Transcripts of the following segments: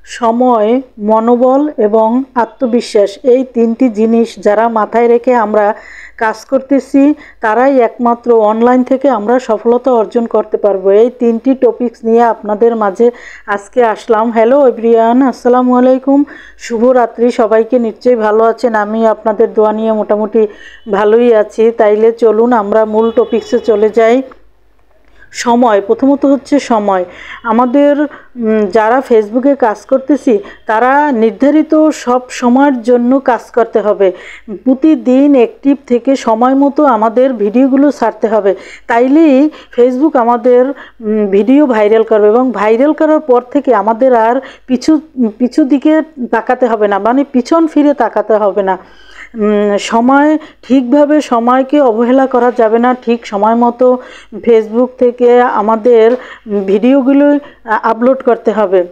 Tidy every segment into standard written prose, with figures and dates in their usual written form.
সময়, মনোবল এবং আত্মবিশ্বাস, এই তিনটি জিনিস যারা মাথায় রেখে আমরা কাজ করতেছি তারাই একমাত্র অনলাইন থেকে আমরা সফলতা অর্জন করতে পারবো। এই তিনটি টপিকস নিয়ে আপনাদের মাঝে আজকে আসলাম। হ্যালো এভরিওয়ান, আসসালামু আলাইকুম, শুভরাত্রি। সবাইকে নিশ্চয়ই ভালো আছেন। আমি আপনাদের দোয়া নিয়ে মোটামুটি ভালোই আছি। তাইলে চলুন আমরা মূল টপিকসে চলে যাই। সময়, প্রথমত হচ্ছে সময়। আমাদের যারা ফেসবুকে কাজ করতেছি তারা নির্ধারিত সব সময়ের জন্য কাজ করতে হবে। প্রতিদিন অ্যাক্টিভ থেকে সময় মতো আমাদের ভিডিওগুলো ছাড়তে হবে, তাইলেই ফেসবুক আমাদের ভিডিও ভাইরাল করবে এবং ভাইরাল করার পর থেকে আমাদের আর পিছু দিকে তাকাতে হবে না, মানে পিছন ফিরে তাকাতে হবে না। সময় ঠিকভাবে, সময়কে অবহেলা করা যাবে না। ঠিক সময় মতো ফেসবুক থেকে আমাদের ভিডিওগুলো আপলোড করতে হবে।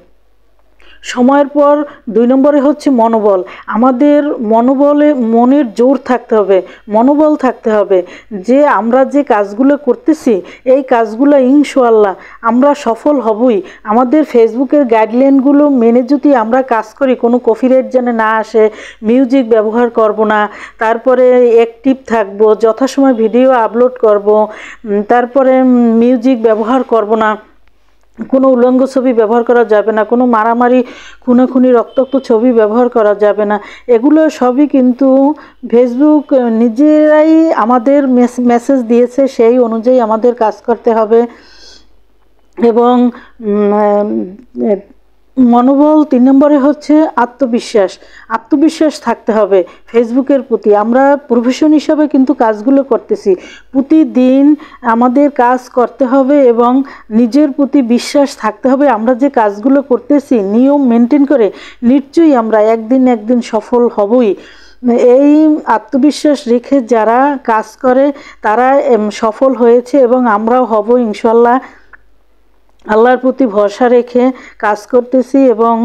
সময়ের পর 2 নম্বরে হচ্ছে মনোবল। আমাদের মনের জোর থাকতে হবে, মনোবল থাকতে হবে যে আমরা যে কাজগুলো করতেছি এই কাজগুলো ইনশাআল্লাহ আমরা সফল হবই। আমাদের ফেসবুকের গাইডলাইনগুলো মেনে যদি আমরা কাজ করি, কোনো কপিরাইট যেন না আসে, মিউজিক ব্যবহার করব না, তারপরে অ্যাক্টিভ থাকবো, যথাসময় ভিডিও আপলোড করব, তারপরে মিউজিক ব্যবহার করব না, কোনো উলঙ্গ ছবি ব্যবহার করা যাবে না, কোনো মারামারি, খুনাখুনি, রক্তাক্ত ছবি ব্যবহার করা যাবে না। এগুলো সবই কিন্তু ফেসবুক নিজেরাই আমাদের মেসেজ দিয়েছে, সেই অনুযায়ী আমাদের কাজ করতে হবে। এবং মনোবল 3 নম্বরে হচ্ছে আত্মবিশ্বাস। আত্মবিশ্বাস থাকতে হবে ফেসবুকের প্রতি। আমরা প্রফেশন হিসাবে কিন্তু কাজগুলো করতেছি, প্রতিদিন আমাদের কাজ করতে হবে এবং নিজের প্রতি বিশ্বাস থাকতে হবে। আমরা যে কাজগুলো করতেছি নিয়ম মেনটেন করে নিশ্চয়ই আমরা একদিন সফল হবই। এই আত্মবিশ্বাস রেখে যারা কাজ করে তারা সফল হয়েছে এবং আমরাও হব ইনশাল্লাহ। আল্লাহর প্রতি ভরসা রেখে কাজ করতেছি এবং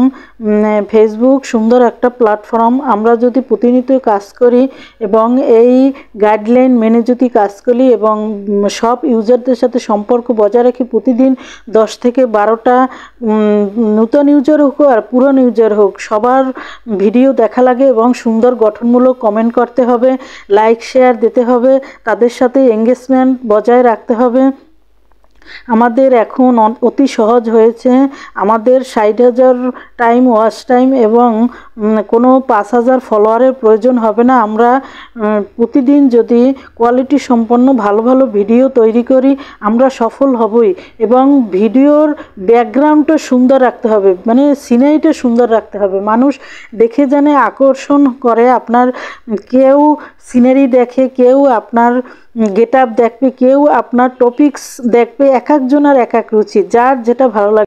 ফেসবুক সুন্দর একটা প্ল্যাটফর্ম। আমরা যদি প্রতিনিয়ত কাজ করি এবং এই গাইডলাইন মেনে যদি কাজ করি এবং সব ইউজারদের সাথে সম্পর্ক বজায় রেখে প্রতিদিন 10 থেকে 12টা নতুন ইউজার হোক আর পুরনো ইউজার হোক সবার ভিডিও দেখা লাগে এবং সুন্দর গঠনমূলক কমেন্ট করতে হবে, লাইক শেয়ার দিতে হবে, তাদের সাথে এঙ্গেজমেন্ট বজায় রাখতে হবে। আমাদের এখন অতি সহজ হয়েছে। আমাদের 60,000 টাইম ওয়াচ টাইম এবং কোনো 5,000 ফলোয়ারের প্রয়োজন হবে না। আমরা প্রতিদিন যদি কোয়ালিটি সম্পন্ন ভালো ভালো ভিডিও তৈরি করি আমরা সফল হবই। এবং ভিডিওর ব্যাকগ্রাউন্ডটা সুন্দর রাখতে হবে, মানে সিনারিটা সুন্দর রাখতে হবে, মানুষ দেখে জানে আকর্ষণ করে। আপনার কেউ সিনারি দেখে, কেউ আপনার গেট আপ দেখবে, কেউ আপনার টপিকস দেখবে, এক একজনের এক এক রুচি, যার যেটা ভালো লাগে